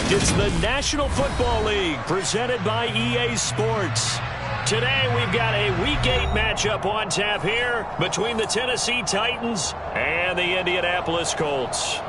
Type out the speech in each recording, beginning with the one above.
It's the National Football League presented by EA Sports. Today we've got a Week 8 matchup on tap here between the Tennessee Titans and the Indianapolis Colts.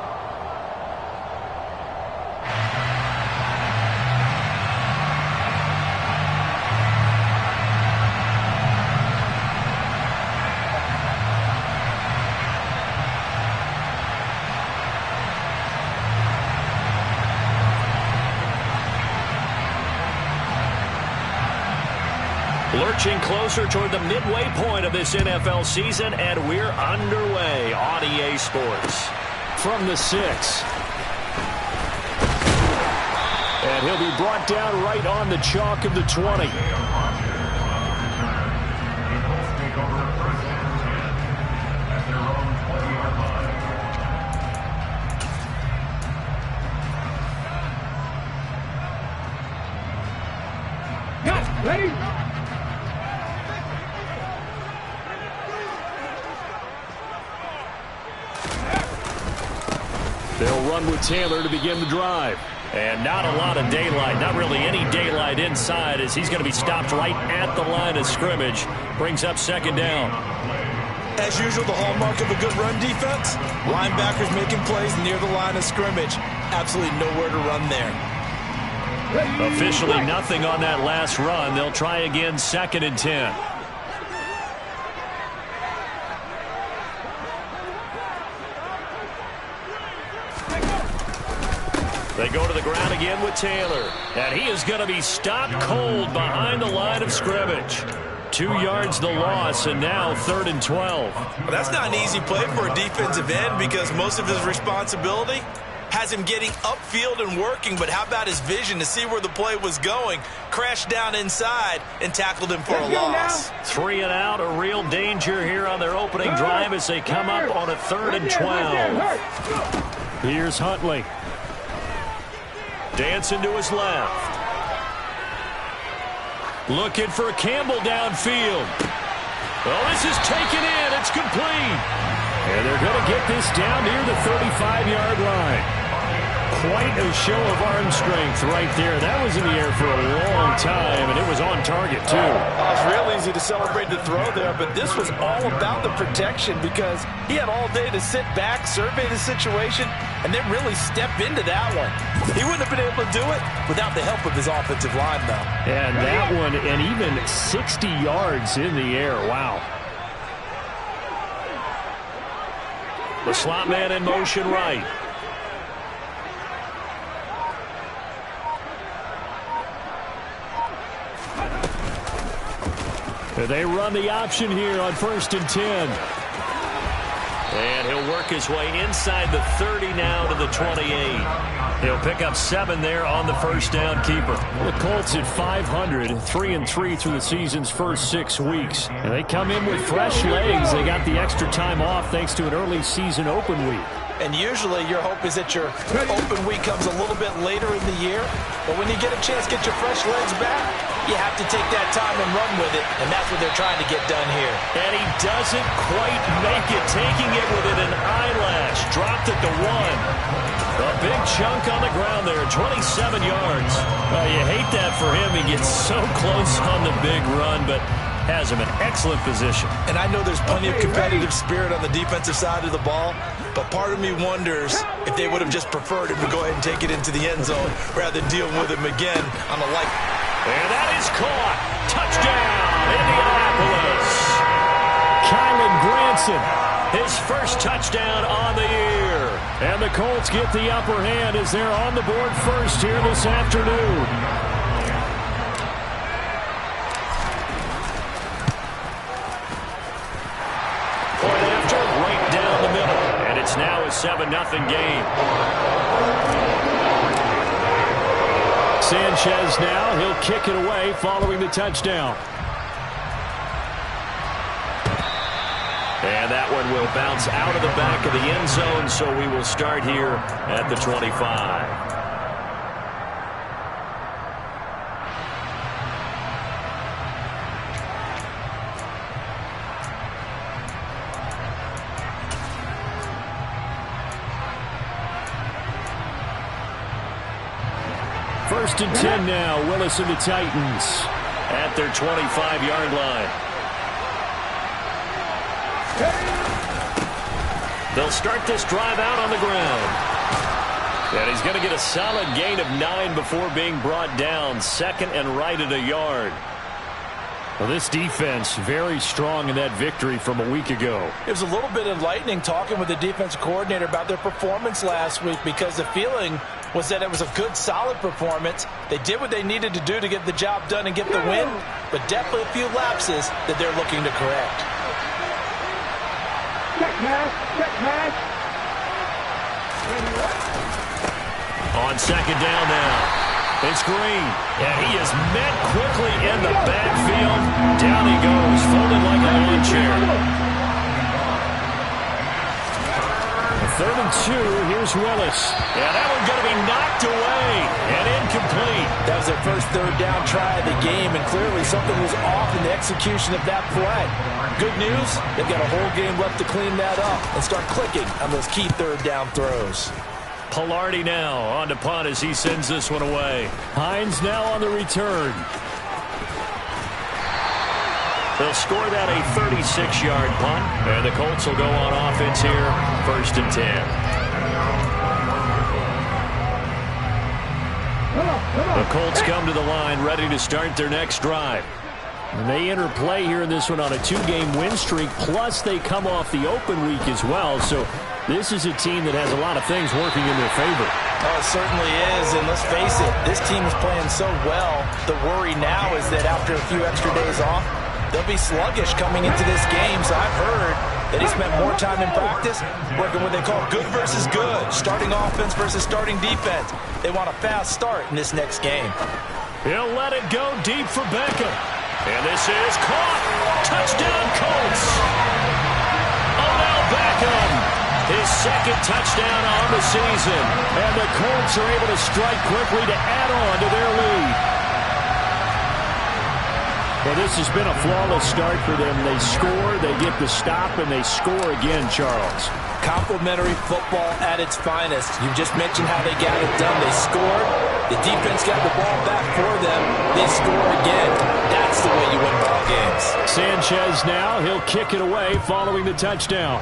Lurching closer toward the midway point of this NFL season, and we're underway on EA Sports. From the 6. And he'll be brought down right on the chalk of the 20. Ready? They'll run with Taylor to begin the drive. And not a lot of daylight, not really any daylight inside, as he's going to be stopped right at the line of scrimmage. Brings up second down. As usual, the hallmark of a good run defense, linebackers making plays near the line of scrimmage. Absolutely nowhere to run there. Officially nothing on that last run. They'll try again, 2nd and 10. They go to the ground again with Taylor. And he is going to be stopped cold behind the line of scrimmage. 2 yards the loss, and now 3rd and 12. Well, that's not an easy play for a defensive end because most of his responsibility has him getting upfield and working, but how about his vision to see where the play was going? Crashed down inside and tackled him for a loss. 3 and out, a real danger here on their opening drive as they come up on a 3rd and 12. Here's Huntley. Dancing to his left. Looking for Campbell downfield. Well, this is taken in. It's complete. And they're going to get this down near the 35-yard line. Quite a show of arm strength right there. That was in the air for a long time, and it was on target, too. It's real easy to celebrate the throw there, but this was all about the protection because he had all day to sit back, survey the situation, and then really step into that one. He wouldn't have been able to do it without the help of his offensive line, though. And that one, and even 60 yards in the air. Wow. The slot man in motion right. They run the option here on 1st and 10. And he'll work his way inside the 30 now to the 28. He'll pick up 7 there on the first down keeper. The Colts at 500, 3-3 through the season's first 6 weeks. And they come in with fresh legs. They got the extra time off thanks to an early season open week. And usually your hope is that your open week comes a little bit later in the year. But when you get a chance to get your fresh legs back, you have to take that time and run with it. And that's what they're trying to get done here. And he doesn't quite make it, taking it within an eyelash. Dropped at the 1. A big chunk on the ground there, 27 yards. You hate that for him. He gets so close on the big run, but has him in excellent position. And I know there's plenty of competitive spirit on the defensive side of the ball, but part of me wonders if they would have just preferred him to go ahead and take it into the end zone rather than deal with him again on a light. And that is caught. Touchdown, Indianapolis. Kylan Granson, his first touchdown on the year. And the Colts get the upper hand as they're on the board first here this afternoon. Point after, right down the middle. And it's now a 7-0 game. Sanchez now, he'll kick it away following the touchdown. And that one will bounce out of the back of the end zone, so we will start here at the 25. first and 10 now. Willis and the Titans at their 25-yard line. They'll start this drive out on the ground. And he's going to get a solid gain of 9 before being brought down. Second and right at a yard. Well, this defense very strong in that victory from a week ago. It was a little bit enlightening talking with the defensive coordinator about their performance last week, because the feeling was that it was a good, solid performance. They did what they needed to do to get the job done and get the win, but definitely a few lapses that they're looking to correct. Check pass. On second down now. It's Green, and he is met quickly in the backfield. Down he goes, folded like a lawn chair. Third and 2, here's Willis. Yeah, that one's going to be knocked away and incomplete. That was their first third down try of the game, and clearly something was off in the execution of that play. Good news, they've got a whole game left to clean that up and start clicking on those key third down throws. Pilardi now on to punt as he sends this one away. Hines now on the return. They'll score that a 36-yard punt, and the Colts will go on offense here, first and 10. The Colts come to the line, ready to start their next drive. And they enter play here in this one on a 2-game win streak, plus they come off the open week as well, so this is a team that has a lot of things working in their favor. Oh, it certainly is, and let's face it, this team is playing so well. The worry now is that after a few extra days off, they'll be sluggish coming into this game. So I've heard that he spent more time in practice working what they call good versus good, starting offense versus starting defense. They want a fast start in this next game. He'll let it go deep for Beckham. And this is caught. Touchdown, Colts. Odell Beckham. His second touchdown on the season. And the Colts are able to strike quickly to add on to their lead. Well, this has been a flawless start for them. They score, they get the stop, and they score again, Charles. Complimentary football at its finest. You just mentioned how they got it done. They scored. The defense got the ball back for them. They score again. That's the way you win ball games. Sanchez now. He'll kick it away following the touchdown.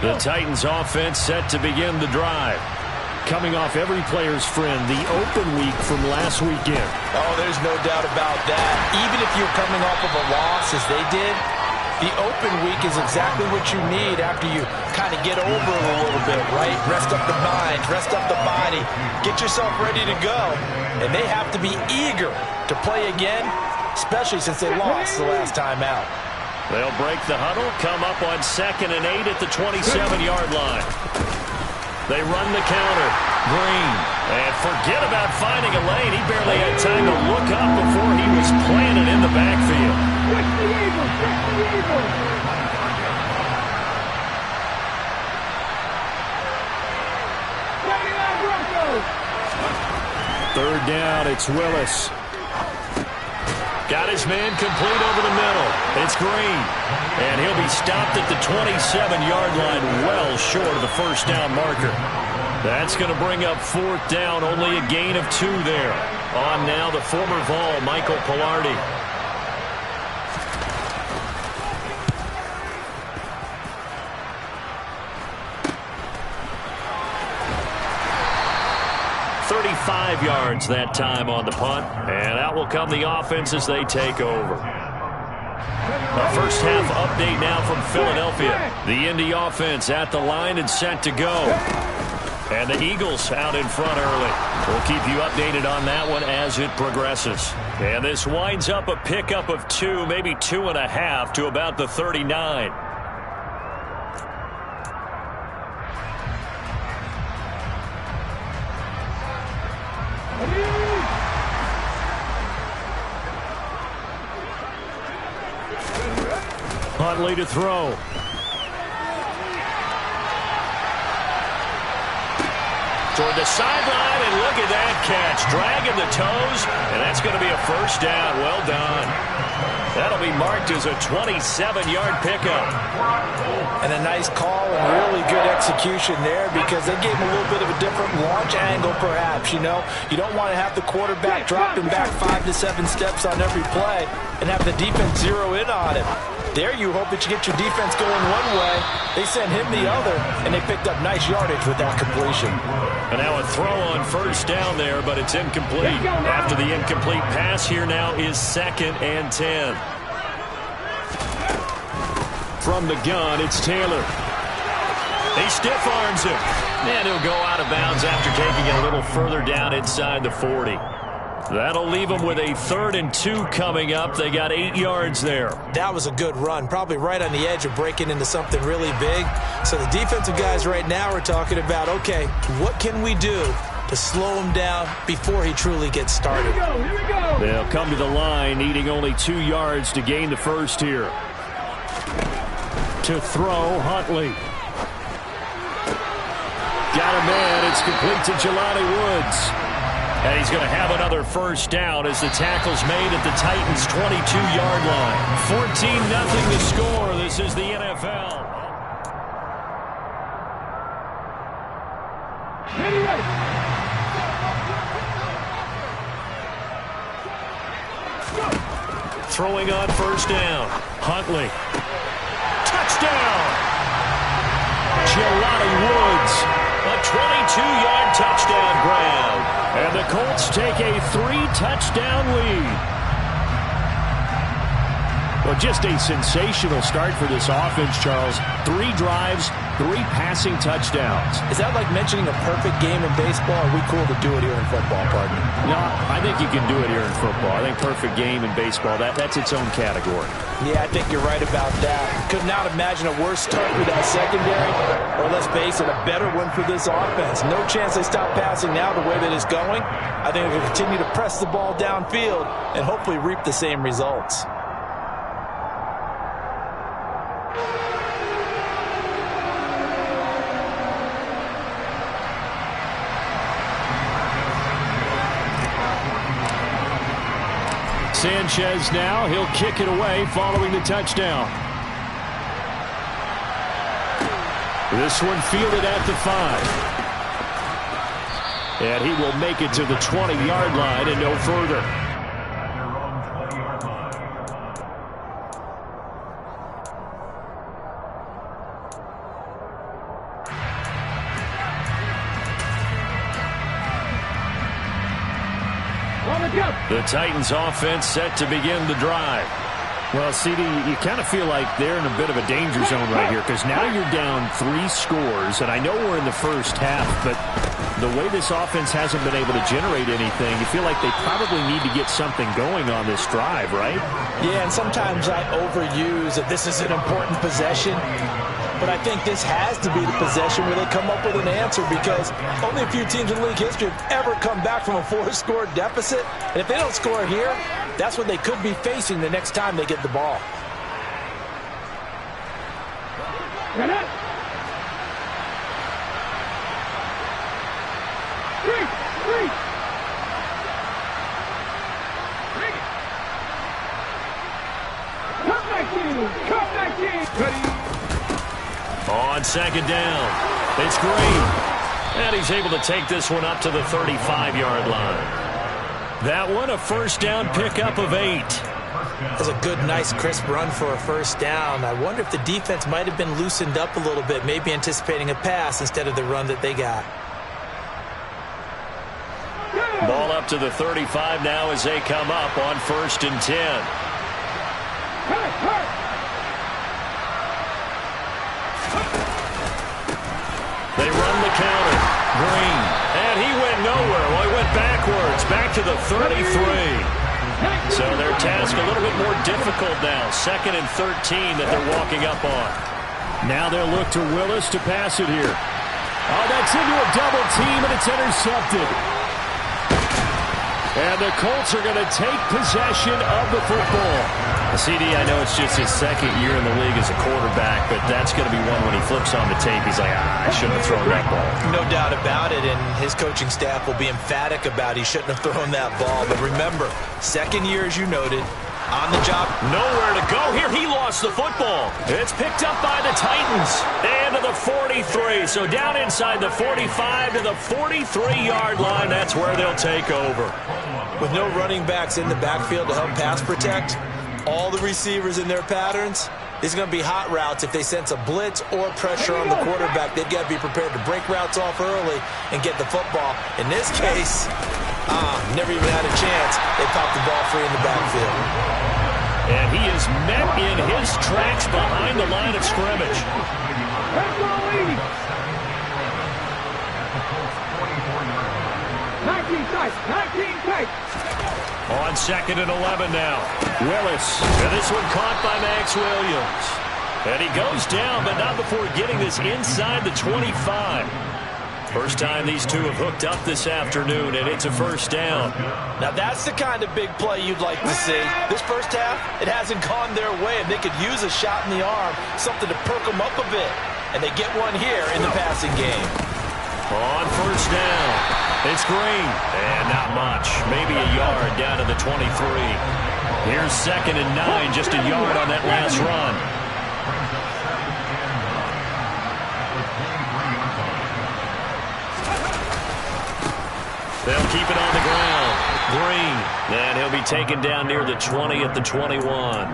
The Titans offense set to begin the drive. Coming off every player's friend, the open week from last weekend. Oh, there's no doubt about that. Even if you're coming off of a loss as they did, the open week is exactly what you need after you kind of get over it a little bit, right? Rest up the mind, rest up the body, get yourself ready to go. And they have to be eager to play again, especially since they lost the last time out. They'll break the huddle, come up on second and 8 at the 27-yard line. They run the counter. Green. And forget about finding a lane. He barely had time to look up before he was planted in the backfield. Check the Eagles! Check the Eagles! Third down, it's Willis. Got his man complete over the middle. It's Green. And he'll be stopped at the 27-yard line, well short of the first down marker. That's going to bring up fourth down, only a gain of 2 there. On now, the former Vol, Michael Pilardi. "35 yards that time on the punt, and out will come the offense as they take over. A first half update now from Philadelphia. The Indy offense at the line and set to go. And the Eagles out in front early. We'll keep you updated on that one as it progresses. And this winds up a pickup of 2, maybe 2.5 to about the 39. Huntley to throw. Toward the sideline, and look at that catch. Dragging the toes, and that's going to be a first down. Well done. That'll be marked as a 27-yard pickup. And a nice call and really good execution there because they gave him a little bit of a different launch angle perhaps, you know. You don't want to have the quarterback dropping back 5 to 7 steps on every play and have the defense zero in on him. There you hope that you get your defense going one way. They sent him the other, and they picked up nice yardage with that completion. And now a throw on first down there, but it's incomplete. After the incomplete pass, here now is 2nd and 10. From the gun, it's Taylor. He stiff arms him. And he'll go out of bounds after taking it a little further down inside the 40. That'll leave them with a 3rd and 2 coming up. They got 8 yards there. That was a good run, probably right on the edge of breaking into something really big. So the defensive guys right now are talking about, okay, what can we do to slow him down before he truly gets started? Here we go. They'll come to the line, needing only 2 yards to gain the first here. To throw, Huntley. Got a man. It's complete to Jelani Woods. And he's going to have another first down as the tackle's made at the Titans' 22-yard line. 14-0 the score. This is the NFL. Throwing on first down. Huntley. Touchdown. Jelani Woods. A 22-yard touchdown grab. And the Colts take a 3-touchdown lead. Well, just a sensational start for this offense, Charles. 3 drives, 3 passing touchdowns. Is that like mentioning a perfect game in baseball? Or are we cool to do it here in football, partner? No, I think you can do it here in football. I think perfect game in baseball, that's its own category. Yeah, I think you're right about that. Could not imagine a worse start for that secondary, or let's face it, a better one for this offense. No chance they stop passing now the way that it's going. I think they're going to continue to press the ball downfield and hopefully reap the same results. Sanchez now, he'll kick it away following the touchdown. This one fielded at the 5. And he will make it to the 20-yard line and no further. The Titans offense set to begin the drive. Well, CD, you kind of feel like they're in a bit of a danger zone right here because now you're down 3 scores, and I know we're in the first half, but the way this offense hasn't been able to generate anything, you feel like they probably need to get something going on this drive, right? Yeah, and sometimes I overuse that this is an important possession. But I think this has to be the possession where they come up with an answer because only a few teams in league history have ever come back from a 4-score deficit. And if they don't score here, that's what they could be facing the next time they get the ball. On second down, it's Green. And he's able to take this one up to the 35-yard line. That one, a first down pickup of 8. That's a good, nice, crisp run for a first down. I wonder if the defense might have been loosened up a little bit, maybe anticipating a pass instead of the run that they got. Ball up to the 35 now as they come up on 1st and 10. They run the counter. Green. And he went nowhere. Well, he went backwards. Back to the 33. So their task a little bit more difficult now. 2nd and 13 that they're walking up on. Now they'll look to Willis to pass it here. Oh, that's into a double team, and it's intercepted. And the Colts are going to take possession of the football. CD, I know it's just his second year in the league as a quarterback, but that's going to be one when he flips on the tape. He's like, I shouldn't have thrown that ball. No doubt about it, and his coaching staff will be emphatic about he shouldn't have thrown that ball. But remember, second year, as you noted, on the job. Nowhere to go here. He lost the football. It's picked up by the Titans. And to the 43. So down inside the 45 to the 43-yard line. That's where they'll take over. With no running backs in the backfield to help pass protect, all the receivers in their patterns, it's going to be hot routes if they sense a blitz or pressure on the quarterback. They've got to be prepared to break routes off early and get the football. In this case, never even had a chance. They popped the ball free in the backfield. And he is met in his tracks behind the line of scrimmage. Let's go, Lee. 19 tight, 19 tight. On 2nd and 11 now. Willis. And this one caught by Max Williams. And he goes down, but not before getting this inside the 25. First time these two have hooked up this afternoon, and it's a first down. Now that's the kind of big play you'd like to see. This first half, it hasn't gone their way, and they could use a shot in the arm, something to perk them up a bit. And they get one here in the passing game. On first down, it's Green. And not much, maybe a yard down to the 23. Here's 2nd and 9, just a yard on that last run. They'll keep it on the ground. Green. And he'll be taken down near the 20 at the 21.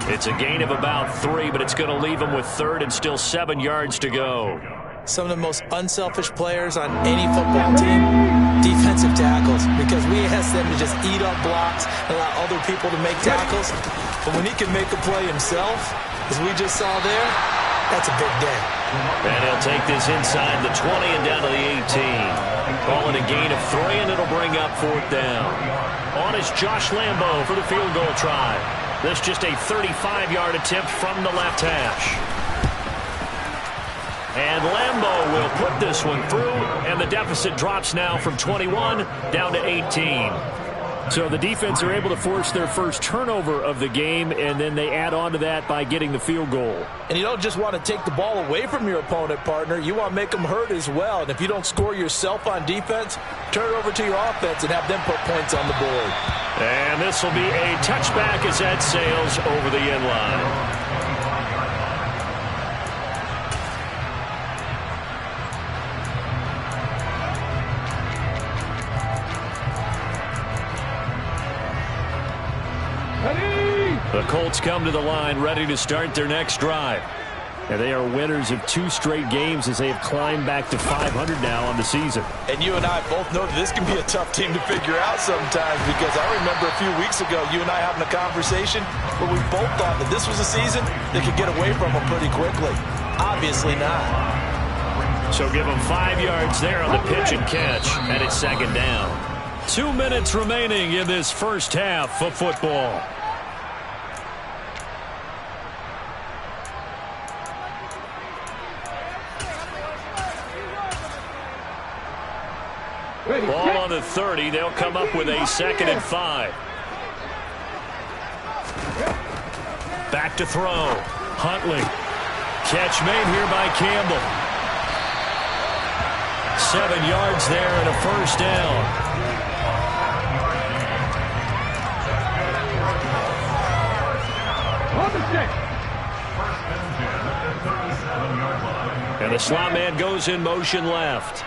It's a gain of about 3, but it's going to leave him with 3rd and still 7 yards to go. Some of the most unselfish players on any football team, defensive tackles, because we ask them to just eat up blocks and allow other people to make tackles. But when he can make a play himself, as we just saw there, that's a big day. And he'll take this inside the 20 and down to the 18. Calling a gain of 3, and it'll bring up 4th down. On is Josh Lambo for the field goal try. This just a 35-yard attempt from the left hash. And Lambo will put this one through, and the deficit drops now from 21 down to 18. So the defense are able to force their first turnover of the game, and then they add on to that by getting the field goal. And you don't just want to take the ball away from your opponent, partner. You want to make them hurt as well. And if you don't score yourself on defense, turn it over to your offense and have them put points on the board. And this will be a touchback as that sails over the end line. The Colts come to the line ready to start their next drive. And they are winners of 2 straight games as they have climbed back to 500 now on the season. And you and I both know that this can be a tough team to figure out sometimes, because I remember a few weeks ago you and I having a conversation where we both thought that this was a season that could get away from them pretty quickly. Obviously not. So give them 5 yards there on the pitch and catch, and it's 2nd down. 2 minutes remaining in this first half of football. Ball on the 30. They'll come up with a 2nd and 5. Back to throw. Huntley. Catch made here by Campbell. 7 yards there and a first down. And the slot man goes in motion left.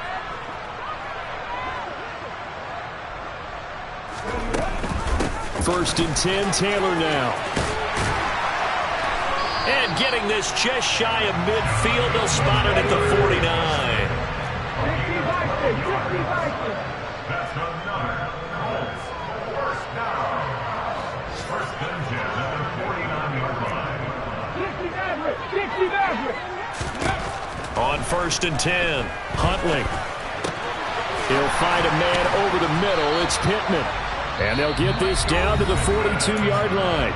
First and 10, Taylor now. And getting this just shy of midfield, they'll spot it at the 49. On 1st and 10, Huntley. He'll find a man over the middle. It's Pittman. And they'll get this down to the 42-yard line.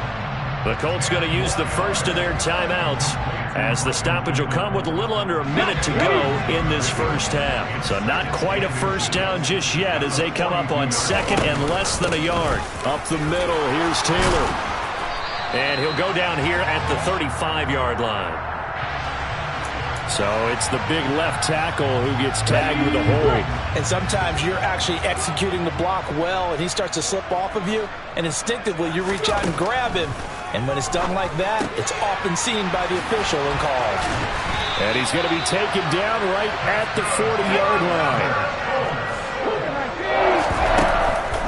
The Colts going to use the first of their timeouts as the stoppage will come with a little under a minute to go in this first half. So not quite a first down just yet as they come up on second and less than a yard. Up the middle, here's Taylor. And he'll go down here at the 35-yard line. So it's the big left tackle who gets tagged with a hold. And sometimes you're actually executing the block well, and he starts to slip off of you, and instinctively you reach out and grab him. And when it's done like that, it's often seen by the official and called. And he's going to be taken down right at the 40-yard line.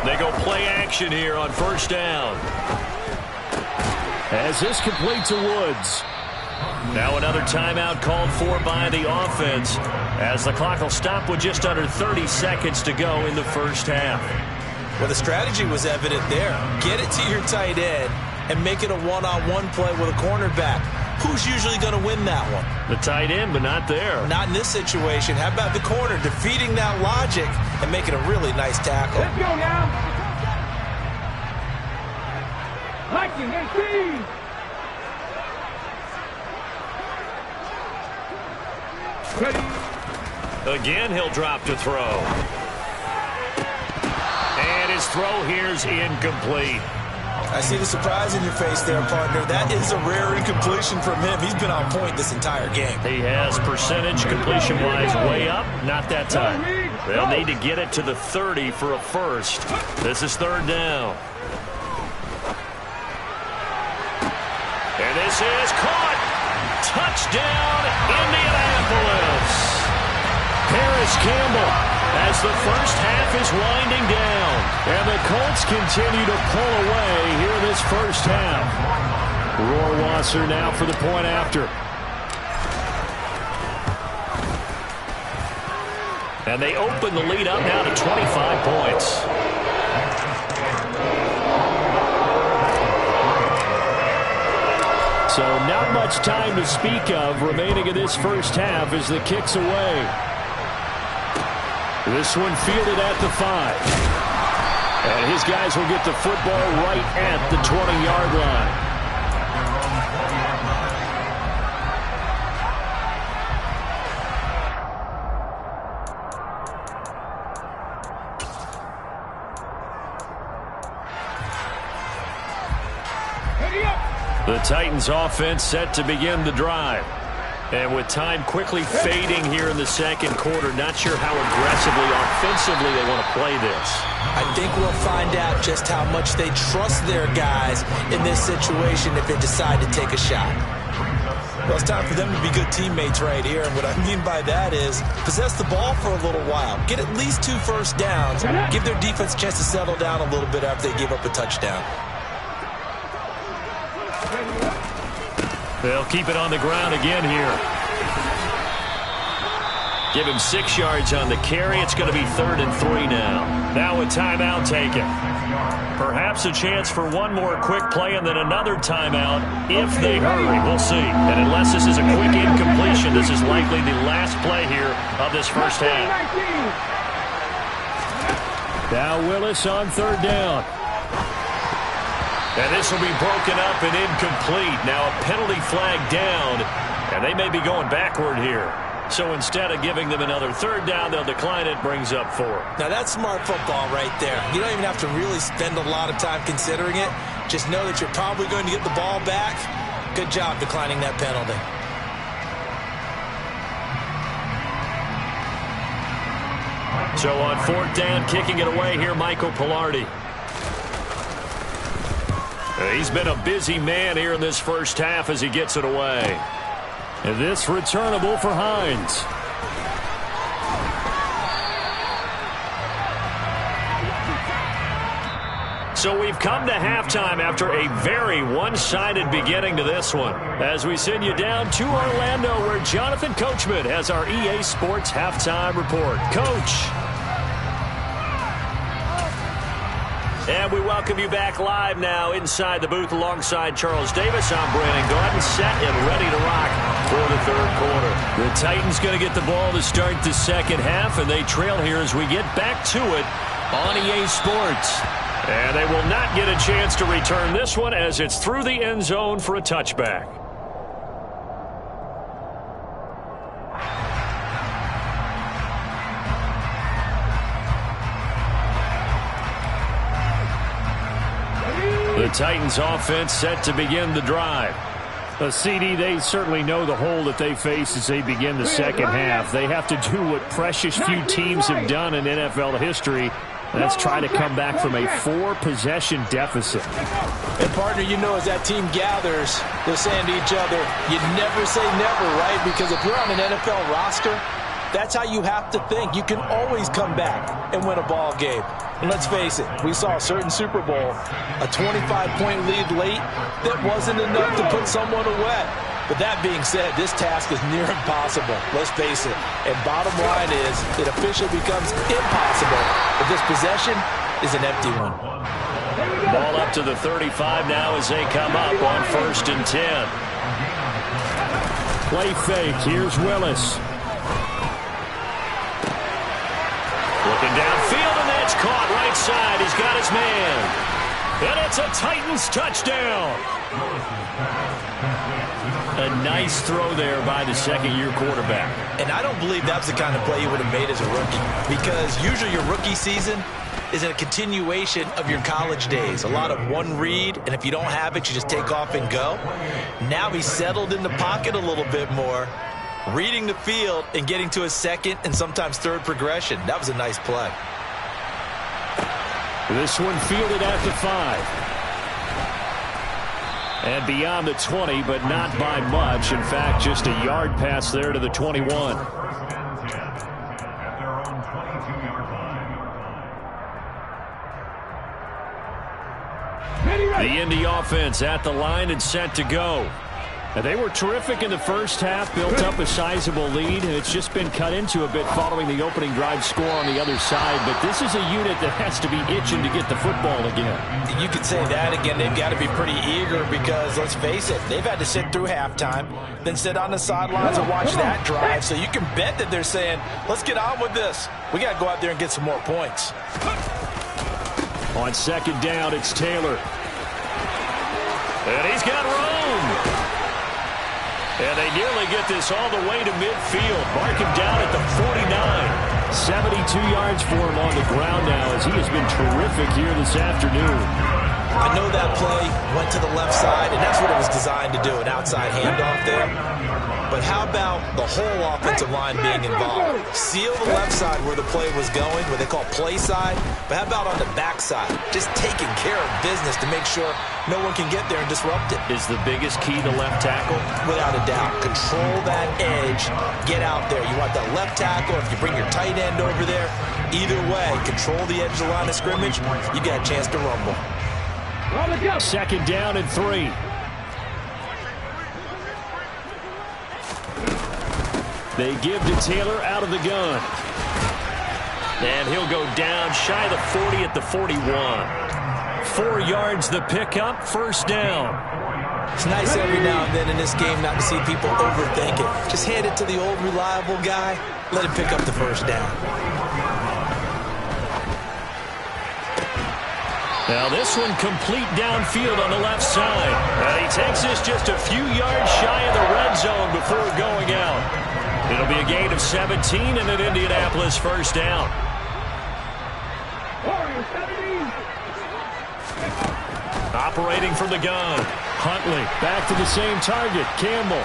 They go play action here on first down. As this complete to Woods. Now another timeout called for by the offense as the clock will stop with just under 30 seconds to go in the first half. Well, the strategy was evident there. Get it to your tight end and make it a one-on-one play with a cornerback. Who's usually going to win that one? The tight end, but not there. Not in this situation. How about the corner defeating that logic and making a really nice tackle? Let's go now. Liking and see. Ready. Again, he'll drop to throw. And his throw here's incomplete. I see the surprise in your face there, partner. That is a rare incompletion from him. He's been on point this entire game. He has percentage completion-wise way up. Not that time. They'll need to get it to the 30 for a first. This is third down. And this is caught. Touchdown, Indianapolis. Harris Campbell as the first half is winding down. And the Colts continue to pull away here in this first half. Rohrwasser now for the point after. And they open the lead up now to 25 points. So not much time to speak of remaining in this first half as the kick's away. This one fielded at the 5. And his guys will get the football right at the 20-yard line. The Titans offense set to begin the drive. And with time quickly fading here in the second quarter, not sure how aggressively, offensively they want to play this. I think we'll find out just how much they trust their guys in this situation if they decide to take a shot. Well, it's time for them to be good teammates right here. And what I mean by that is possess the ball for a little while. Get at least 2 first downs. Give their defense a chance to settle down a little bit after they give up a touchdown. They'll keep it on the ground again here. Give him 6 yards on the carry. It's going to be 3rd and 3 now. Now a timeout taken. Perhaps a chance for one more quick play and then another timeout if they hurry. We'll see. And unless this is a quick incompletion, this is likely the last play here of this first half. Now Willis on 3rd down. And this will be broken up and incomplete. Now a penalty flag down, and they may be going backward here. So instead of giving them another 3rd down, they'll decline it, brings up 4. Now that's smart football right there. You don't even have to really spend a lot of time considering it. Just know that you're probably going to get the ball back. Good job declining that penalty. So on 4th down, kicking it away here, Michael Pilardi. He's been a busy man here in this first half as he gets it away. And this returnable for Hines. So we've come to halftime after a very one-sided beginning to this one. As we send you down to Orlando where Jonathan Coachman has our EA Sports Halftime Report. Coach. And we welcome you back live now inside the booth alongside Charles Davis. I'm Brandon Gaudin, set and ready to rock for the 3rd quarter. The Titans going to get the ball to start the second half, and they trail here as we get back to it on EA Sports. And they will not get a chance to return this one as it's through the end zone for a touchback. The Titans offense set to begin the drive. CD, they certainly know the hole that they face as they begin the second half. They have to do what precious few teams have done in NFL history. That's try to come back from a 4-possession deficit. And, partner, you know, as that team gathers, they're saying to each other, you never say never, right? Because if you're on an NFL roster, that's how you have to think. You can always come back and win a ball game. And let's face it, we saw a certain Super Bowl, a 25-point lead late that wasn't enough to put someone away. But that being said, this task is near impossible. Let's face it. And bottom line is, it officially becomes impossible if this possession is an empty one. Ball up to the 35 now as they come up on 1st and 10. Play fake. Here's Willis. Looking downfield, and that's caught right side. He's got his man. And it's a Titans touchdown. A nice throw there by the second-year quarterback. And I don't believe that's the kind of play you would have made as a rookie, because usually your rookie season is a continuation of your college days. A lot of one read, and if you don't have it, you just take off and go. Now he's settled in the pocket a little bit more, reading the field and getting to a second and sometimes third progression. That was a nice play. This one fielded at the 5. And beyond the 20, but not by much. In fact, just a yard pass there to the 21. The Indy offense at the line and set to go. And they were terrific in the first half, built up a sizable lead, and it's just been cut into a bit following the opening drive score on the other side. But this is a unit that has to be itching to get the football again. You could say that again. They've got to be pretty eager because, let's face it, they've had to sit through halftime, then sit on the sidelines and watch that drive. So you can bet that they're saying, let's get on with this. We got to go out there and get some more points. On second down, it's Taylor. And he's got room. And they nearly get this all the way to midfield. Mark him down at the 49. 72 yards for him on the ground now as he has been terrific here this afternoon. I know that play went to the left side, and that's what it was designed to do, an outside handoff there. But how about the whole offensive line being involved? Seal the left side where the play was going, what they call play side. But how about on the back side? Just taking care of business to make sure no one can get there and disrupt it. Is the biggest key to left tackle? Without a doubt. Control that edge. Get out there. You want that left tackle. If you bring your tight end over there, either way, control the edge of the line of scrimmage, you got a chance to rumble. Second down and 3. They give to Taylor out of the gun. And he'll go down shy of the 40 at the 41. 4 yards the pickup, first down. It's nice every now and then in this game not to see people overthink it. Just hand it to the old reliable guy. Let him pick up the first down. Now this one complete downfield on the left side. And he takes this just a few yards shy of the red zone before going out. It'll be a gain of 17 and an Indianapolis first down. Operating from the gun. Huntley back to the same target. Campbell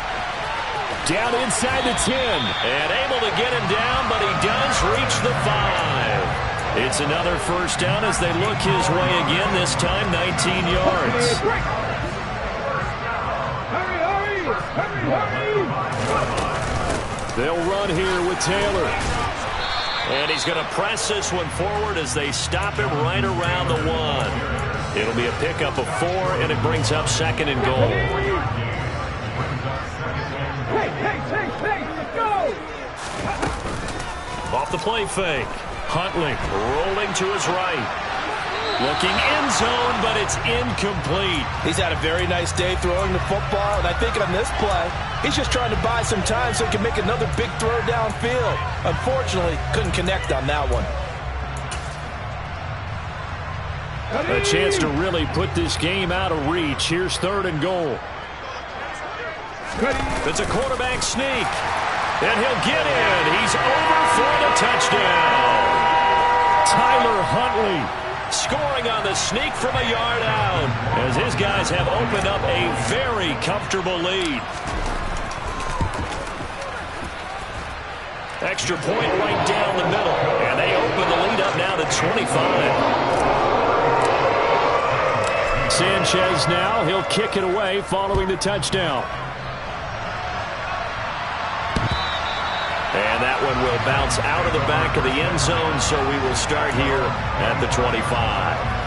down inside the 10. And able to get him down, but he does reach the 5. It's another first down as they look his way again, this time 19 yards. They'll run here with Taylor. And he's going to press this one forward as they stop him right around the 1. It'll be a pickup of 4, and it brings up second and goal. Off the play fake. Huntley rolling to his right. Looking end zone, but it's incomplete. He's had a very nice day throwing the football, and I think on this play, he's just trying to buy some time so he can make another big throw downfield. Unfortunately, couldn't connect on that one. A chance to really put this game out of reach. Here's 3rd and goal. It's a quarterback sneak. And he'll get in. He's over for the touchdown. Tyler Huntley scoring on the sneak from a yard out, as his guys have opened up a very comfortable lead. Extra point right down the middle, and they open the lead up now to 25. Sanchez now, he'll kick it away following the touchdown. And that one will bounce out of the back of the end zone, so we will start here at the 25.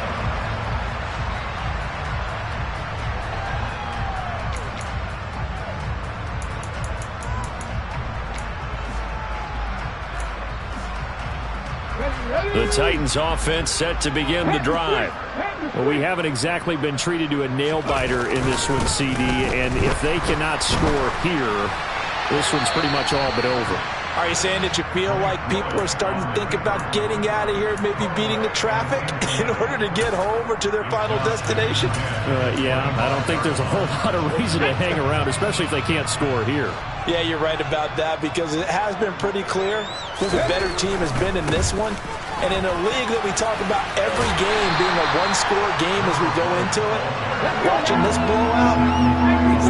The Titans offense set to begin the drive. Well, we haven't exactly been treated to a nail-biter in this one, CD, and if they cannot score here, this one's pretty much all but over. Are you saying that you feel like people are starting to think about getting out of here, maybe beating the traffic in order to get home or to their final destination? Yeah, I don't think there's a whole lot of reason to hang around, especially if they can't score here. Yeah, you're right about that, because it has been pretty clear who the better team has been in this one. And in a league that we talk about every game being a one-score game as we go into it, watching this blowout,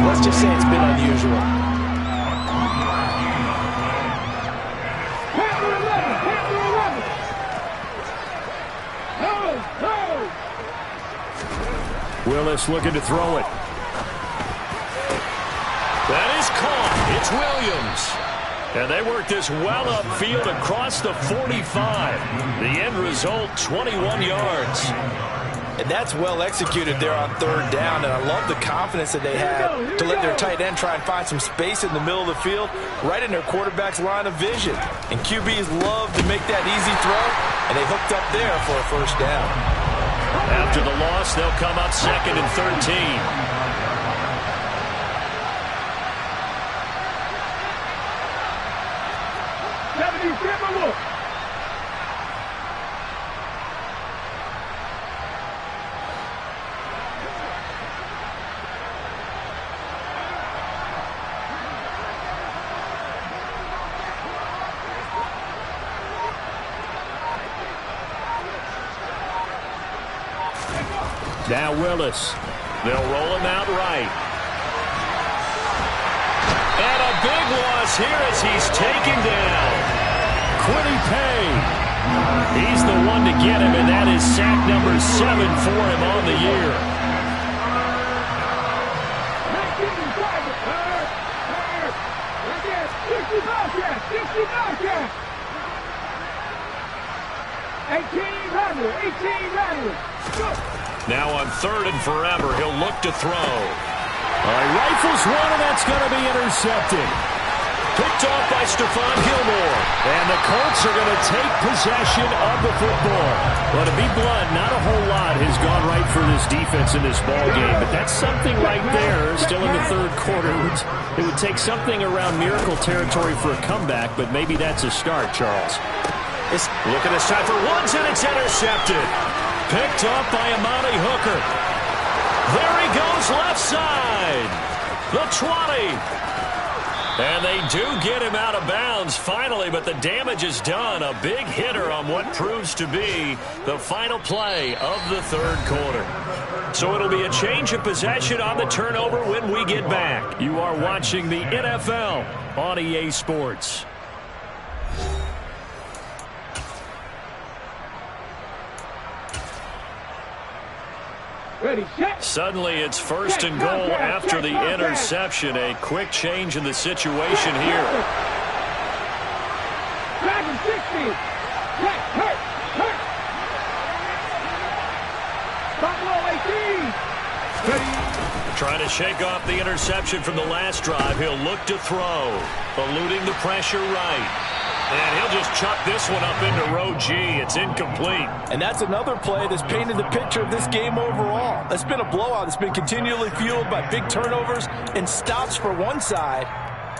let's just say it's been unusual. Willis looking to throw it. That is caught. It's Williams. And they work this well upfield across the 45. The end result, 21 yards. And that's well executed there on 3rd down, and I love the confidence that they have to let their tight end try and find some space in the middle of the field, right in their quarterback's line of vision. And QBs love to make that easy throw, and they hooked up there for a 1st down. After the loss, they'll come up 2nd and 13. Now Willis. They'll roll him out right. And a big loss here as he's taken down. Quiddy Pay. He's the one to get him, and that is sack number 7 for him on the year. Now on 3rd and forever, he'll look to throw. He rifles one, and that's going to be intercepted. Picked off by Stephon Gilmore. And the Colts are going to take possession of the football. Well, to be blunt, not a whole lot has gone right for this defense in this ball game, but that's something right there. Still in the 3rd quarter. It would take something around miracle territory for a comeback, but maybe that's a start, Charles. Look at this time for Woods, and it's intercepted. Picked up by Amani Hooker. There he goes, left side. The 20. And they do get him out of bounds finally, but the damage is done. A big hitter on what proves to be the final play of the 3rd quarter. So it'll be a change of possession on the turnover when we get back. You are watching the NFL on EA Sports. Suddenly it's 1st and goal after the interception. A quick change in the situation here. Trying to shake off the interception from the last drive. He'll look to throw, eluding the pressure right. And he'll just chuck this one up into row G. It's incomplete. And that's another play that's painted the picture of this game overall. It's been a blowout. It's been continually fueled by big turnovers and stops for one side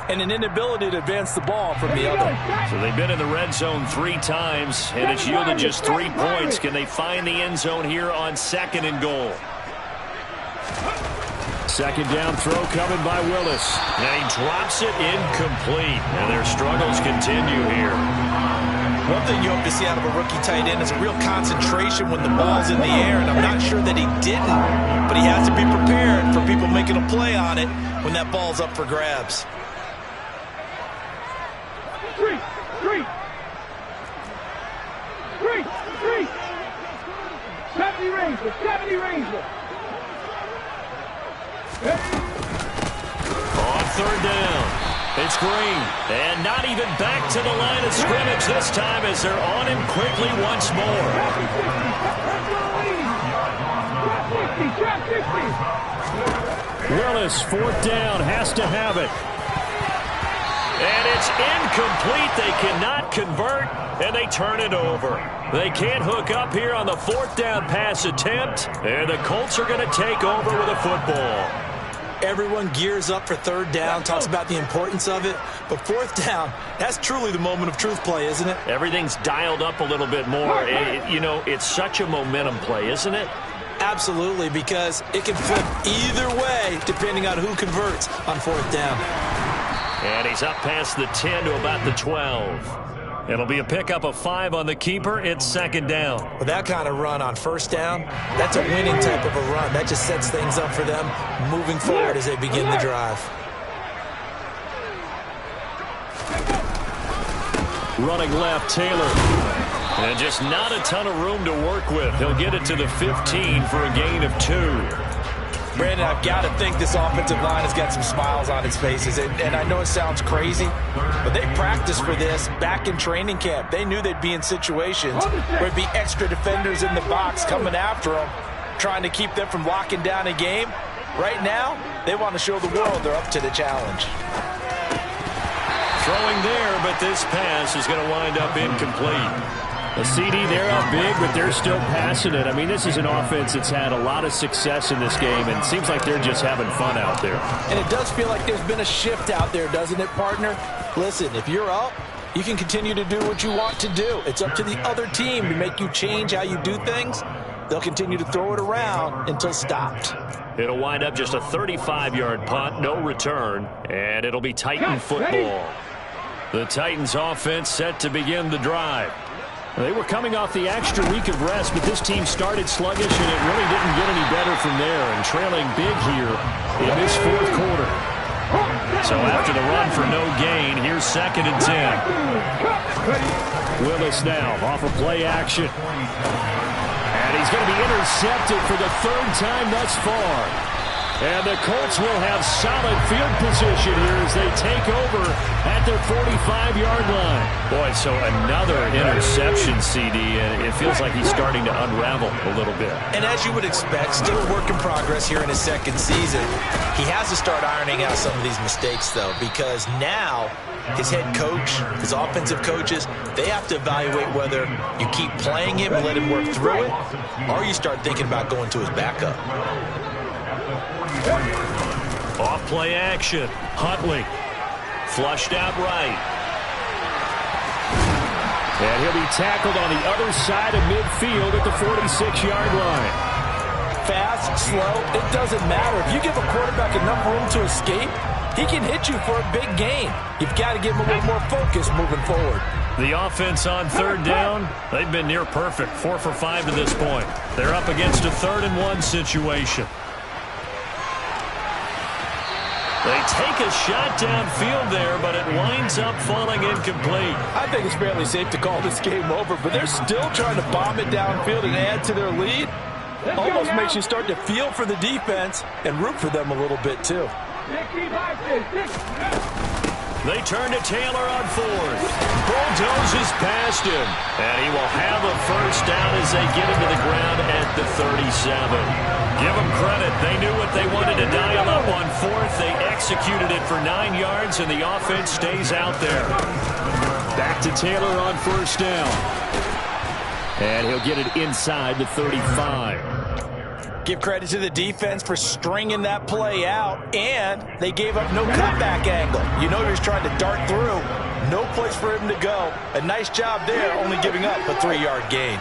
and an inability to advance the ball from the other. So they've been in the red zone 3 times, and it's yielded just 3 points. Can they find the end zone here on 2nd and goal? Second down throw coming by Willis. And he drops it incomplete. And their struggles continue here. One thing you hope to see out of a rookie tight end is a real concentration when the ball's in the air, and I'm not sure that he didn't, but he has to be prepared for people making a play on it when that ball's up for grabs. 3. 70 Ranger, 70 Ranger. On 3rd down, it's Green. And not even back to the line of scrimmage this time as they're on him quickly once more. Willis, 4th down, has to have it. And it's incomplete. They cannot convert, and they turn it over. They can't hook up here on the 4th down pass attempt, and the Colts are going to take over with a football. Everyone gears up for 3rd down, talks about the importance of it, but 4th down, that's truly the moment of truth play, isn't it? Everything's dialed up a little bit more. You know, it's such a momentum play, isn't it? Absolutely, because it can flip either way depending on who converts on 4th down. And he's up past the 10 to about the 12. It'll be a pickup of 5 on the keeper. It's 2nd down. With that kind of run on 1st down, that's a winning type of a run. That just sets things up for them moving forward as they begin the drive. Running left, Taylor. And just not a ton of room to work with. He'll get it to the 15 for a gain of 2. Brandon, I've got to think this offensive line has got some smiles on its faces. And I know it sounds crazy, but they practiced for this back in training camp. They knew they'd be in situations where it'd be extra defenders in the box coming after them, trying to keep them from locking down a game. Right now, they want to show the world they're up to the challenge. Throwing there, but this pass is going to wind up incomplete. The CD, they're up big, but they're still passing it. I mean, this is an offense that's had a lot of success in this game, and it seems like they're just having fun out there. And it does feel like there's been a shift out there, doesn't it, partner? Listen, if you're up, you can continue to do what you want to do. It's up to the other team to make you change how you do things. They'll continue to throw it around until stopped. It'll wind up just a 35-yard punt, no return, and it'll be Titan football. The Titans offense set to begin the drive. They were coming off the extra week of rest, but this team started sluggish, and it really didn't get any better from there, and trailing big here in this 4th quarter. So after the run for no gain, here's 2nd and 10. Willis now off of play action. And he's going to be intercepted for the 3rd time thus far. And the Colts will have solid field position here as they take over at their 45-yard line. Boy, so another interception, CD, and it feels like he's starting to unravel a little bit. And as you would expect, still a work in progress here in his 2nd season. He has to start ironing out some of these mistakes, though, because now his head coach, his offensive coaches, they have to evaluate whether you keep playing him and let him work through it, or you start thinking about going to his backup. Off play action. Huntley. Flushed out right. And he'll be tackled on the other side of midfield at the 46-yard line. Fast, slow, it doesn't matter. If you give a quarterback enough room to escape, he can hit you for a big gain. You've got to give him a little more focus moving forward. The offense on 3rd down, they've been near perfect. 4 for 5 to this point. They're up against a 3rd and 1 situation. They take a shot downfield there, but it winds up falling incomplete. I think it's fairly safe to call this game over, but they're still trying to bomb it downfield and add to their lead. Almost makes you start to feel for the defense and root for them a little bit, too. They turn to Taylor on 4th. Bulldozes past him. And he will have a 1st down as they get him to the ground at the 37. Give them credit. They knew what they wanted to dial up on 4th. They executed it for 9 yards, and the offense stays out there. Back to Taylor on 1st down. And he'll get it inside the 35. Give credit to the defense for stringing that play out, and they gave up no cutback angle. You know he was trying to dart through. No place for him to go. A nice job there, only giving up a 3-yard gain.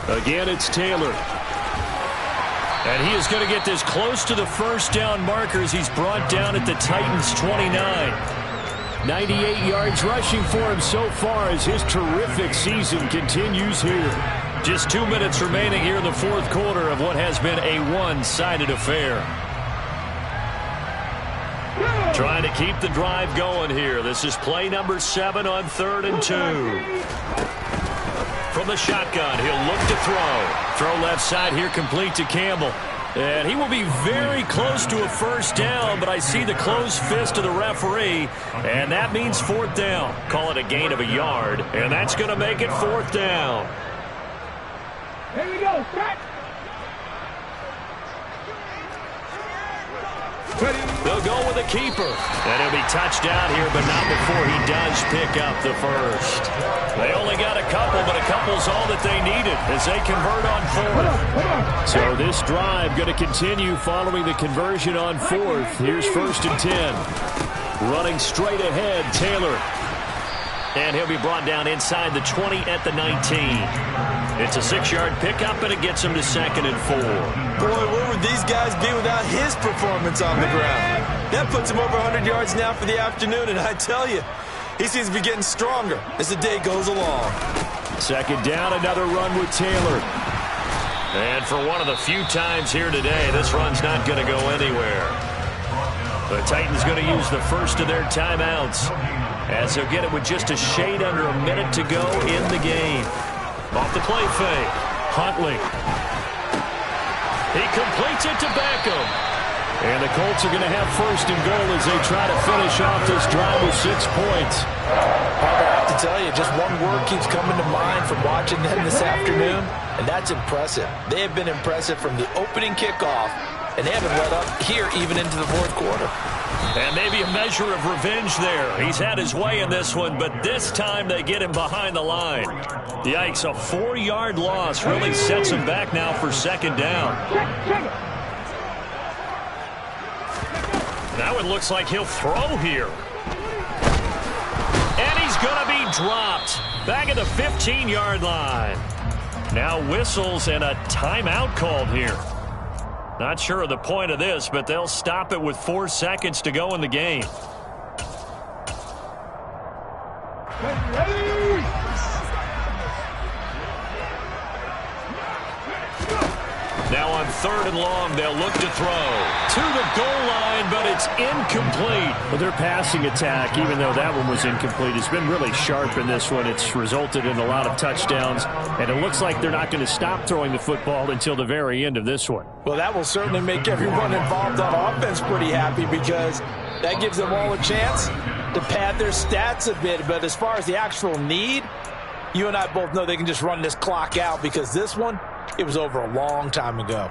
Again, it's Taylor. And he is going to get this close to the first down markers. He's brought down at the Titans' 29. 98 yards rushing for him so far as his terrific season continues here. Just 2 minutes remaining here in the fourth quarter of what has been a one-sided affair. Trying to keep the drive going here. This is play number 7 on 3rd and 2. From the shotgun, he'll look to throw. Throw left side here, complete to Campbell. And he will be very close to a first down, but I see the closed fist of the referee, and that means 4th down. Call it a gain of a yard, and that's going to make it 4th down. Here we go, set. They'll go with a keeper. And he'll be touched down here, but not before he does pick up the first. They only got a couple, but a couple's all that they needed as they convert on 4th. So this drive going to continue following the conversion on 4th. Here's 1st and 10. Running straight ahead, Taylor. And he'll be brought down inside the 20 at the 19. It's a 6-yard pickup, and it gets him to 2nd and 4. Boy, where would these guys be without his performance on the ground? That puts him over 100 yards now for the afternoon, and I tell you, he seems to be getting stronger as the day goes along. 2nd down, another run with Taylor. And for one of the few times here today, this run's not going to go anywhere. The Titans going to use the first of their timeouts as they'll get it with just a shade under a minute to go in the game. Off the play fake, Huntley. He completes it to Beckham. And the Colts are going to have 1st and goal as they try to finish off this drive with 6 points. I have to tell you, just one word keeps coming to mind from watching them this afternoon, and that's impressive. They have been impressive from the opening kickoff, and they haven't let up here even into the fourth quarter. And maybe a measure of revenge there. He's had his way in this one, but this time they get him behind the line. Yikes, a 4-yard loss really sets him back now for 2nd down. Now it looks like he'll throw here. And he's going to be dropped. Back at the 15-yard line. Now whistles and a timeout called here. Not sure of the point of this, but they'll stop it with 4 seconds to go in the game. Now on 3rd and long, they'll look to throw to the goal line, but it's incomplete. Well, their passing attack, even though that one was incomplete, has been really sharp in this one. It's resulted in a lot of touchdowns, and it looks like they're not going to stop throwing the football until the very end of this one. Well, that will certainly make everyone involved on offense pretty happy because that gives them all a chance to pad their stats a bit. But as far as the actual need, you and I both know they can just run this clock out because this one, it was over a long time ago.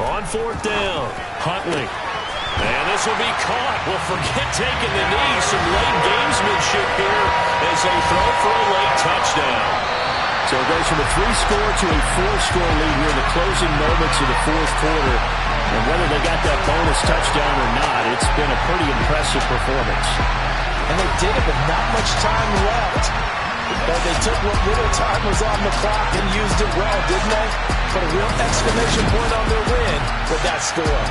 On 4th down, Huntley. And this will be caught. Well, forget taking the knee. Some late gamesmanship here as they throw for a late touchdown. So it goes from a 3-score to a 4-score lead here in the closing moments of the fourth quarter. And whether they got that bonus touchdown or not, it's been a pretty impressive performance. And they did it with not much time left. But they took what little time was on the clock and used it well, didn't they? Put a real exclamation point on their win with that score.